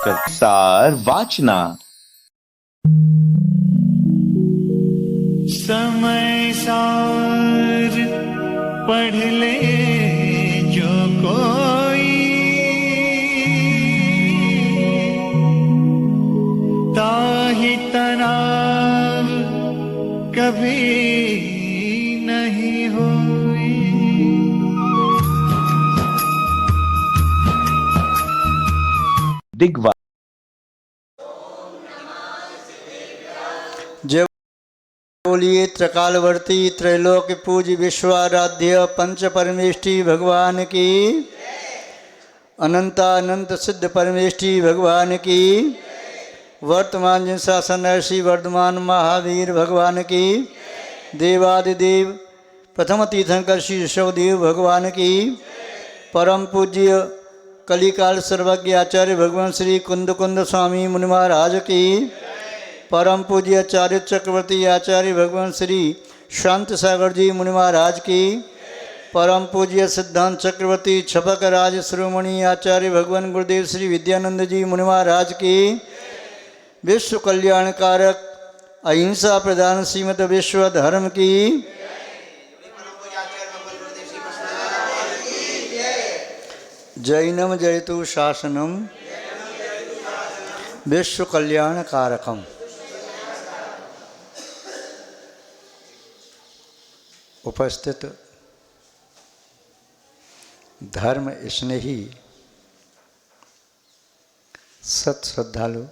सार वाचना। समय सार पढ़ ले जो कोई, ताहि तनाव कभी नहीं होई। दिग्वा जय बोलिए त्रिकालवर्ती त्रैलोक्य पूज्य विश्वाराध्य पंच परमेष्टि भगवान की, अनंतानंत सिद्ध परमेष्टि भगवान की, वर्तमान जिन शासन ऋषि वर्धमान महावीर भगवान की, देवादिदेव प्रथम तीर्थंकर श्री ऋषभदेव भगवान की, परम पूज्य कलिकाल सर्वज्ञ आचार्य भगवान श्री कुंद कुंद स्वामी मुनि महाराज की, परम पूज्य आचार्य चक्रवर्ती आचार्य भगवान श्री शांत सागर जी मुनि महाराज की, परम पूज्य सिद्धांत चक्रवर्ती छपक राज शिरोमणि आचार्य भगवान गुरुदेव श्री विद्यानंद जी मुनि महाराज की, विश्व कल्याण कारक अहिंसा प्रधान श्रीमद विश्व धर्म की, जैनम जयतु शासनम विश्व कल्याण कारकम। उपस्थित धर्म स्नेही सत श्रद्धालु,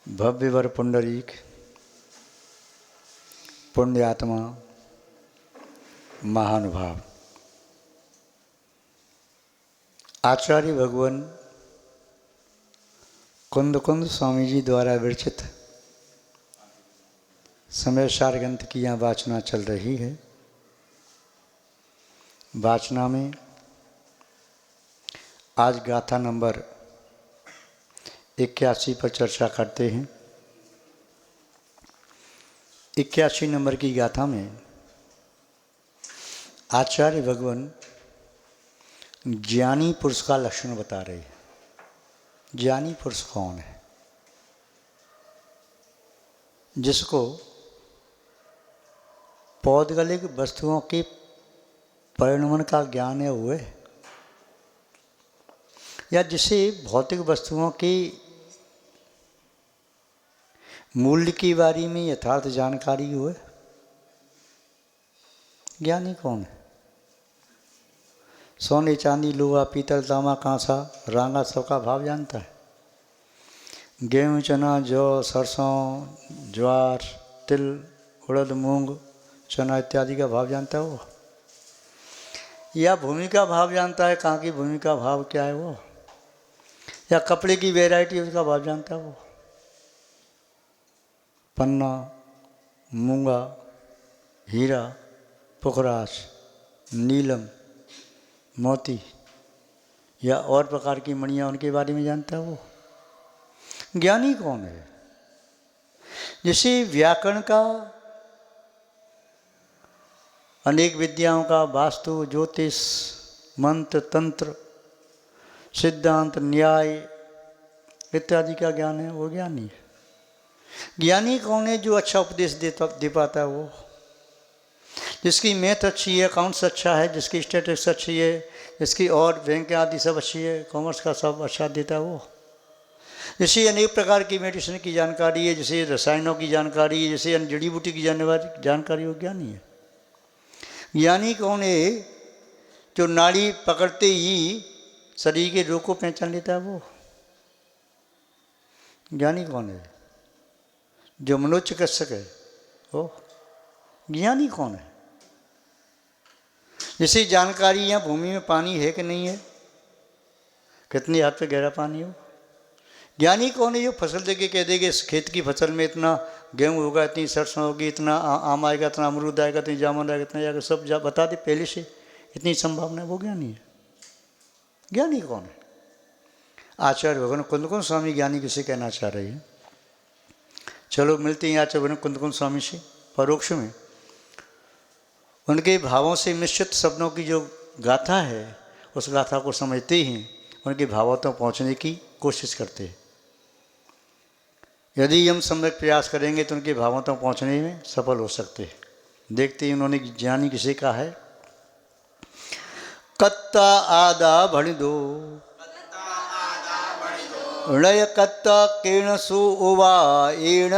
भव्यवर पुंडरीक पुण्यात्मा महानुभाव, आचार्य भगवान कुंद कुंद स्वामी जी द्वारा विरचित समय सार ग्रंथ की यहाँ वाचना चल रही है। वाचना में आज गाथा नंबर 81 पर चर्चा करते हैं। 81 नंबर की गाथा में आचार्य भगवान ज्ञानी पुरुष का लक्षण बता रहे हैं। ज्ञानी पुरुष कौन है? जिसको पौद्गलिक वस्तुओं के परिणमन का ज्ञान है वो है, या जिसे भौतिक वस्तुओं के मूल्य के बारे में यथार्थ जानकारी हो। ज्ञानी कौन है? सोने चांदी लोहा पीतल तांबा कांसा रांगा सबका भाव जानता है। गेहूँ चना जौ सरसों ज्वार तिल उड़द मूंग चना इत्यादि का भाव जानता है वो, या भूमि का भाव जानता है, कहाँ की भूमि का भाव क्या है वो, या कपड़े की वैरायटी उसका भाव जानता है वो। पन्ना मूंगा हीरा पुखराज नीलम मोती या और प्रकार की मणियाँ उनके बारे में जानता है वो। ज्ञानी कौन है? जैसे व्याकरण का, अनेक विद्याओं का, वास्तु ज्योतिष मंत्र तंत्र सिद्धांत न्याय इत्यादि का ज्ञान है वो ज्ञानी है। ज्ञानी कौन है? जो अच्छा उपदेश दे पाता है वो, जिसकी मैथ अच्छी है, अकाउंट्स अच्छा है, जिसकी स्टैटिस्टिक्स अच्छी है, जिसकी और बैंक आदि सब अच्छी है, कॉमर्स का सब अच्छा देता है वो। जैसे अनेक प्रकार की मेडिसिन की जानकारी है, जैसे रसायनों की जानकारी है, जैसे जड़ी बूटी की जानकारी हो, ज्ञानी है। ज्ञानी कौन है? जो नाड़ी पकड़ते ही शरीर के रोग को पहचान लेता है वो। ज्ञानी कौन है? जो मनोचिकित्सक है वो। ज्ञानी कौन है? जैसे जानकारी यहाँ भूमि में पानी है कि नहीं है, कितने हाथ पे गहरा पानी हो। ज्ञानी कौन है? जो फसल दे के कह देगा इस खेत की फसल में इतना गेहूँ होगा, इतनी सरसों होगी, इतना आम आएगा, इतना अमरूद आएगा, इतनी जामुन आएगा, इतना जाएगा, सब बता दे पहले से, इतनी संभावना है, वो ज्ञानी है। ज्ञानी कौन है? आचार्य भगवान कुंद कुंद स्वामी ज्ञानी किसे कहना चाह रहे हैं? चलो मिलते हैं आचार्य भगवान कुंद कुंद स्वामी से परोक्ष में। उनके भावों से मिश्रित शब्दों की जो गाथा है उस गाथा को समझते हैं उनके भावों तक पहुँचने की कोशिश करते हैं। यदि हम सम्यक प्रयास करेंगे तो उनके भावों तक पहुँचने में सफल हो सकते हैं। देखते हैं उन्होंने ज्ञानी किसे कहा है। कत्ता आदा भण दो णय कत्ता केण सु उवाएण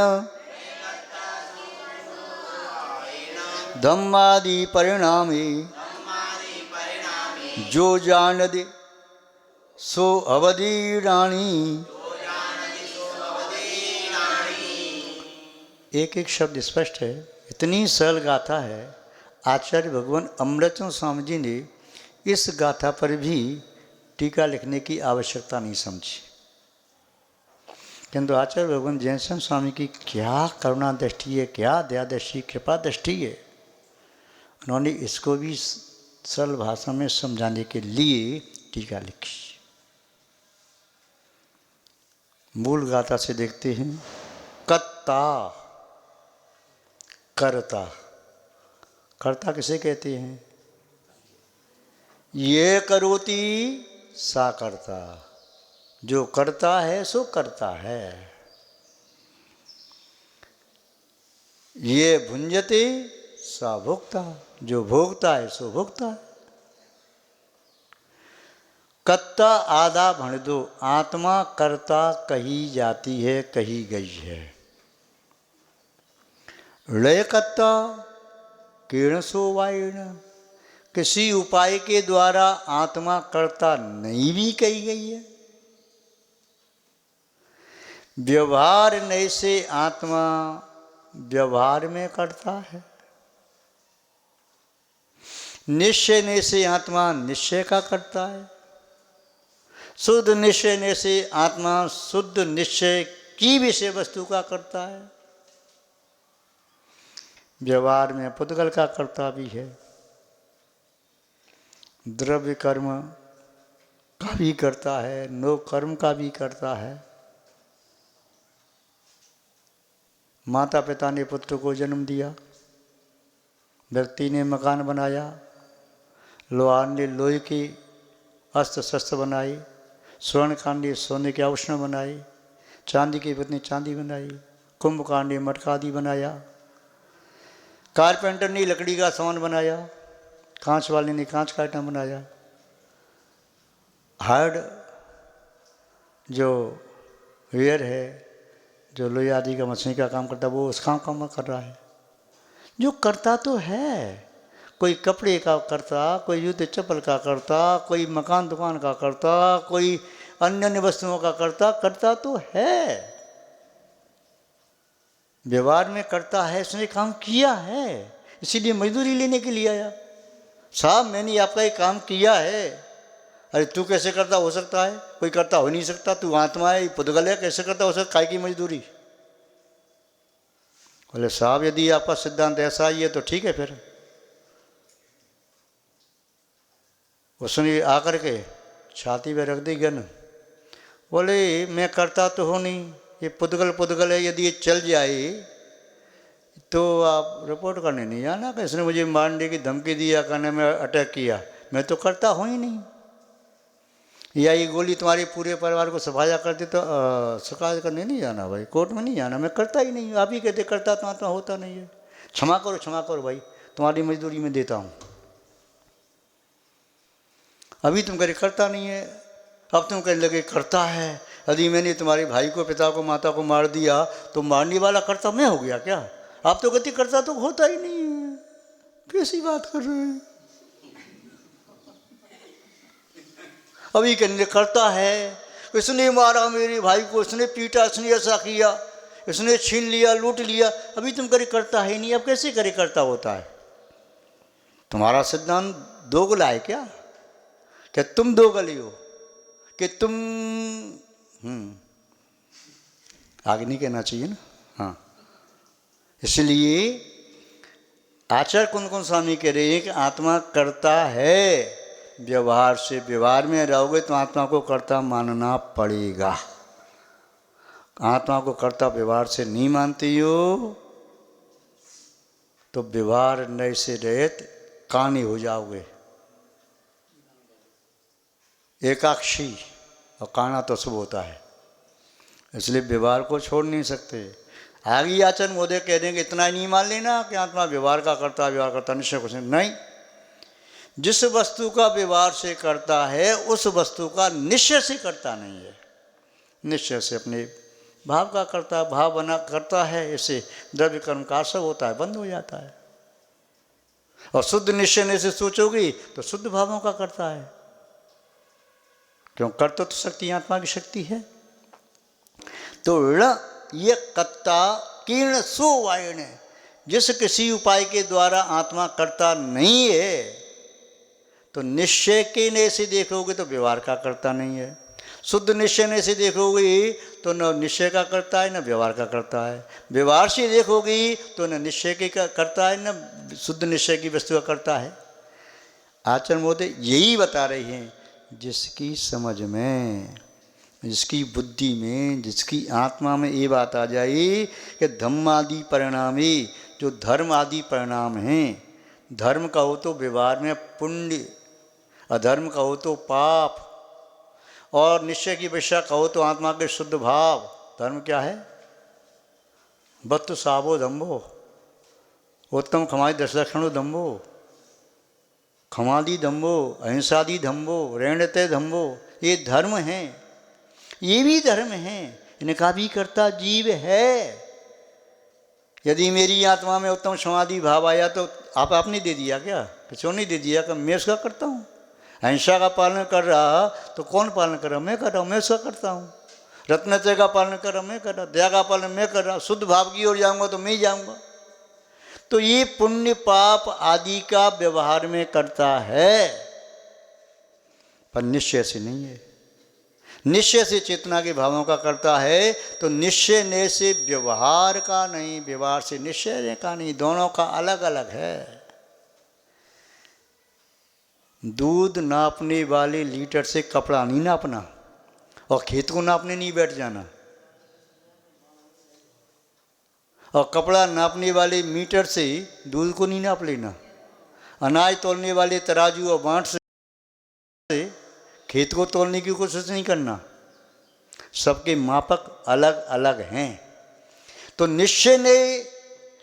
धम्मादि परिणामे जो जान दे सो अवधीराणी। एक एक शब्द स्पष्ट है, इतनी सरल गाथा है। आचार्य भगवान अमृतचंद्र स्वामी जी ने इस गाथा पर भी टीका लिखने की आवश्यकता नहीं समझी, किंतु आचार्य भगवान जयचंद स्वामी की क्या करुणा दृष्टि है, क्या दया दृष्टि, कृपा दृष्टि है। उन्होंने इसको भी सरल भाषा में समझाने के लिए टीका लिखी। मूल गाथा से देखते हैं। कत्ता करता, करता किसे कहते हैं? ये करोति सा करता, जो करता है सो करता है। ये भुंजते सा भोक्ता, जो भोगता है सो भोगता है। कत्ता आधा भण दो, आत्मा कर्ता कही जाती है, कही गई है। लय कत्ता किरण सो वायण, किसी उपाय के द्वारा आत्मा कर्ता नहीं भी कही गई है। व्यवहार नय से आत्मा व्यवहार में करता है। निश्चय ने से आत्मा निश्चय का करता है। शुद्ध निश्चय ने से आत्मा शुद्ध निश्चय की विषय वस्तु का करता है। व्यवहार में पुद्गल का कर्ता भी है। द्रव्य कर्म का भी करता है, नो कर्म का भी करता है। माता पिता ने पुत्र को जन्म दिया, व्यक्ति ने मकान बनाया, लोहार ने लोहे की अस्त्र शस्त्र बनाई, स्वर्णकांड ने सोने के आभूषण बनाए, चांदी की पत्नी चांदी बनाई, कुंभकार ने मटका आदि बनाया, कारपेंटर ने लकड़ी का सामान बनाया, कांच वाले ने कांच का आइटम बनाया, हार्ड जो वेयर है, जो लोहे आदि का मछली का काम करता है, वो उस काम कर रहा है। जो करता तो है, कोई कपड़े का करता, कोई जूते चप्पल का करता, कोई मकान दुकान का करता, कोई अन्य अन्य वस्तुओं का करता तो है। व्यवहार में करता है, उसने काम किया है, इसीलिए मजदूरी लेने के लिए आया। साहब मैंने आपका ये काम किया है। अरे तू कैसे करता हो सकता है? कोई करता हो नहीं सकता, तू आत्मा है, पुद्गल है, कैसे करता हो सकता? काय की मजदूरी? बोले साहब यदि आपका सिद्धांत ऐसा ही है तो ठीक है। फिर उसने आकर के छाती पे रख दी गन। बोले मैं करता तो हो नहीं, ये पुद्गल है, यदि ये चल जाए तो आप रिपोर्ट करने नहीं आना कि इसने मुझे मारने की धमकी दिया, कहने में अटैक किया। मैं तो करता हूँ ही नहीं। या ये गोली तुम्हारे पूरे परिवार को सफाया कर दे तो शिकायत करने नहीं जाना भाई, कोर्ट में नहीं जाना। मैं करता ही नहीं। आप ही कहते करता तो आत्मा होता नहीं है। क्षमा करो भाई, तुम्हारी मजदूरी में देता हूँ। अभी तुम कहे करता नहीं है, अब तुम कहने लगे करता है। यदि मैंने तुम्हारे भाई को, पिता को, माता को मार दिया तो मारने वाला करता मैं हो गया क्या? आप तो कहते करता तो होता ही नहीं है। कैसी बात कर रहे हैं? अभी कहने करता है, इसने मारा मेरे भाई को, इसने पीटा, इसने ऐसा किया, इसने छीन लिया, लूट लिया। अभी तुम करे करता है नहीं, अब कैसे करे करता होता है? तुम्हारा सिद्धांत दोगला है क्या? क्या तुम दोगले हो कि तुम आगे नहीं कहना चाहिए ना। हाँ, इसलिए आचार्य कुंद स्वामी कह रहे हैं कि आत्मा करता है व्यवहार से। व्यवहार में रहोगे तो आत्मा को कर्ता मानना पड़ेगा। आत्मा को कर्ता व्यवहार से नहीं मानती हो तो व्यवहार नए से रहित कानी हो जाओगे। एकाक्षी और काना तो शुभ होता है, इसलिए व्यवहार को छोड़ नहीं सकते। आगे आचरण मोदे कह देंगे इतना ही नहीं मान लेना कि आत्मा व्यवहार का करता है, व्यवहार करता निश्चय कुछ नहीं। जिस वस्तु का व्यवहार से करता है उस वस्तु का निश्चय से करता नहीं है। निश्चय से अपने भाव का करता, भाव बना करता है, इससे द्रव्य कर्म का सब होता है, बंद हो जाता है। और शुद्ध निश्चय से सोचोगी तो शुद्ध भावों का करता है, क्यों कर्तव्य तो शक्ति आत्मा की शक्ति है। तो ऋण ये कत्ता कीर्ण सुवायण, जिस किसी उपाय के द्वारा आत्मा करता नहीं है, तो निश्चय के ने से देखोगे तो व्यवहार का करता नहीं है। शुद्ध निश्चय ने से देखोगी तो न निश्चय का करता है न व्यवहार का करता है। व्यवहार से देखोगी तो न निश्चय के करता है न शुद्ध निश्चय की वस्तु का करता है। आचरण मोदे यही बता रही हैं, जिसकी समझ में, जिसकी बुद्धि में, जिसकी आत्मा में ये बात आ जाए कि धम्मादि परिणामी, जो धर्म आदि परिणाम हैं, धर्म कहो तो व्यवहार में पुण्य, अधर्म कहो तो पाप, और निश्चय की अपेक्षा कहो तो आत्मा के शुद्ध भाव। धर्म क्या है? बत्तु सावो धम्बो, उत्तम खमाई दश लक्षणों धम्बो, खमादि धम्बो, अहिंसादि धम्बो, रेणते धम्बो, ये धर्म हैं, ये भी धर्म हैं, इनका भी कर्ता जीव है। यदि मेरी आत्मा में उत्तम समाधि भाव आया तो आपने दे दिया क्या? क्यों नहीं दे दिया कि मैं उसका करता हूँ। अहिंसा का पालन कर रहा तो कौन पालन कर रहा? मैं कर रहा हूँ, मैं उसका करता हूँ। रत्नत्रय का पालन कर रहा मैं कर रहा, दया का पालन मैं कर रहा, शुद्ध भाव की ओर जाऊँगा तो मैं ही जाऊँगा। तो ये पुण्य पाप आदि का व्यवहार में करता है, पर निश्चय से नहीं है। निश्चय से चेतना के भावों का करता है, तो निश्चय ने से व्यवहार का नहीं, व्यवहार से निश्चय का नहीं, दोनों का अलग अलग है। दूध नापने वाले लीटर से कपड़ा नहीं नापना, और खेत को नापने नहीं बैठ जाना, और कपड़ा नापने वाले मीटर से दूध को नहीं नाप लेना, अनाज तोलने वाले तराजू और बांट से खेत को तोलने की कोशिश नहीं करना। सबके मापक अलग अलग हैं। तो निश्चय ने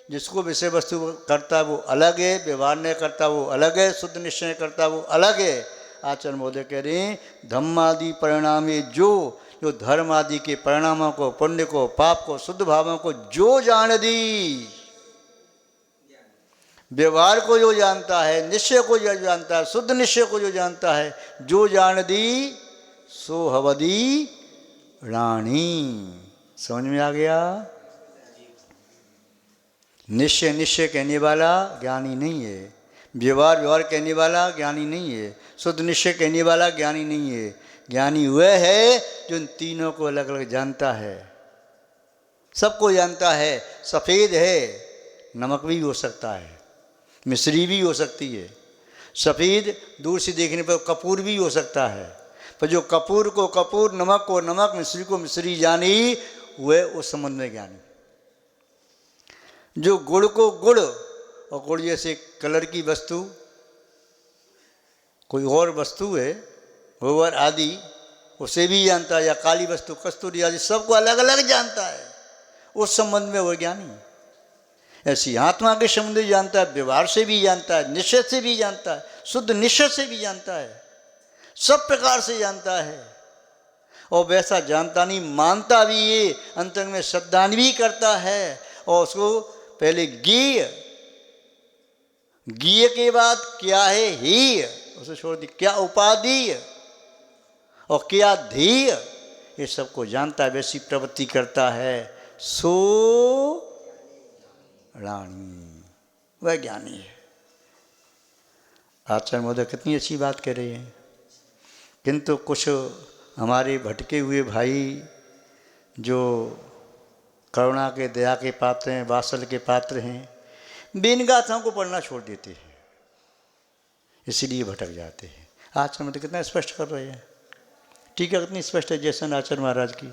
जिसको विषय वस्तु करता है वो अलग है, व्यवहार ने करता वो अलग है, शुद्ध निश्चय करता वो अलग है। आचरण मोदय कह रहे हैं धम्मादि परिणामी, जो धर्म आदि के परिणामों को, पुण्य को, पाप को, शुद्ध भावों को जो जान दी, व्यवहार को जो जानता है, निश्चय को जो जानता है, शुद्ध निश्चय को जो जानता है, जो जान दी सो हवदी रानी। समझ में आ गया? निश्चय निश्चय कहने वाला ज्ञानी नहीं है, व्यवहार व्यवहार कहने वाला ज्ञानी नहीं है, शुद्ध निश्चय कहने वाला ज्ञानी नहीं है। ज्ञानी वह है जो इन तीनों को अलग अलग जानता है, सबको जानता है। सफ़ेद है, नमक भी हो सकता है, मिश्री भी हो सकती है। सफ़ेद दूर से देखने पर कपूर भी हो सकता है, पर जो कपूर को कपूर, नमक को नमक, मिश्री को मिश्री जानी, वह उस संबंध में ज्ञानी। जो गुड़ को गुड़, और गुड़ जैसे कलर की वस्तु कोई और वस्तु है, गोबर आदि, उसे भी जानता है, या काली वस्तु कस्तूरी आदि, सबको अलग अलग जानता है, उस संबंध में वह ज्ञानी। ऐसी आत्मा के संबंध में जानता है, व्यवहार से भी जानता है, निश्चय से भी जानता है, शुद्ध निश्चय से भी जानता है, सब प्रकार से जानता है। और वैसा जानता नहीं, मानता भी है, अंतर में श्रद्धान भी करता है। और उसको पहले गीय के बाद क्या है ही, उसे छोड़ दी, क्या उपाधि और क्या ध्येय, ये सबको जानता है, वैसी प्रवृत्ति करता है, सो रानी, वह ज्ञानी है। आचार्य महोदय कितनी अच्छी बात कह रहे हैं। किंतु कुछ हमारे भटके हुए भाई जो करुणा के, दया के पात्र हैं, वात्सल्य के पात्र हैं, इन गाथाओं को पढ़ना छोड़ देते हैं, इसीलिए भटक जाते हैं। आचार्य महोदय कितना स्पष्ट कर रहे हैं, टीका कितनी स्पष्ट है। जैसन आचार्य महाराज की,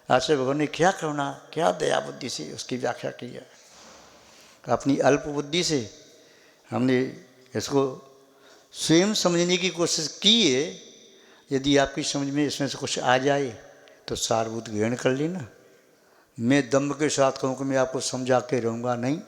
आचार्य भगवान ने क्या करुणा, क्या दया बुद्धि से उसकी व्याख्या की है। अपनी अल्प बुद्धि से हमने इसको स्वयं समझने की कोशिश की है, यदि आपकी समझ में इसमें से कुछ आ जाए तो सारभूत ग्रहण कर लेना। मैं दम्भ के साथ कहूँ कि मैं आपको समझा के रहूँगा, नहीं।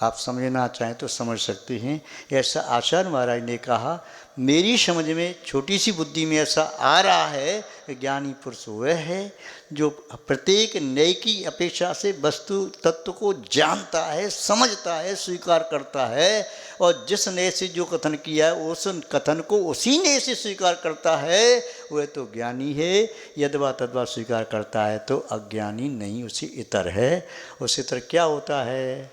आप समझना चाहें तो समझ सकते हैं। ऐसा आचार्य महाराज ने कहा, मेरी समझ में छोटी सी बुद्धि में ऐसा आ रहा है कि ज्ञानी पुरुष वह है जो प्रत्येक नए की अपेक्षा से वस्तु तत्व को जानता है, समझता है, स्वीकार करता है, और जिस नए से जो कथन किया है उस कथन को उसी नए से स्वीकार करता है, वह तो ज्ञानी है। यद्वा तद्वा स्वीकार करता है तो अज्ञानी नहीं, उसी इतर है। उस इतर क्या होता है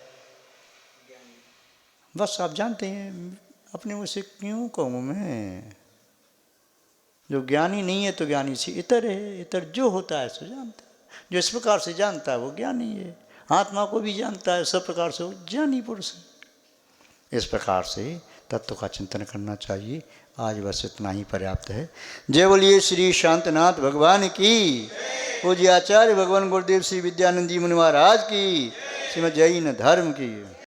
बस आप जानते हैं। अपने मुँह से क्यों कहूँ मैं? जो ज्ञानी नहीं है तो ज्ञानी से इतर है। इतर जो होता है सो जानता है, जो इस प्रकार से जानता है वो ज्ञानी है। आत्मा को भी जानता है, सब प्रकार से वो ज्ञानी पुरुष है। इस प्रकार से तत्व का चिंतन करना चाहिए। आज बस इतना ही पर्याप्त है। जय बोलिए श्री शांतनाथ भगवान की, पूज्य आचार्य भगवान गुरुदेव श्री विद्यानंद जी मुनि महाराज की, श्रीमद् जैन धर्म की।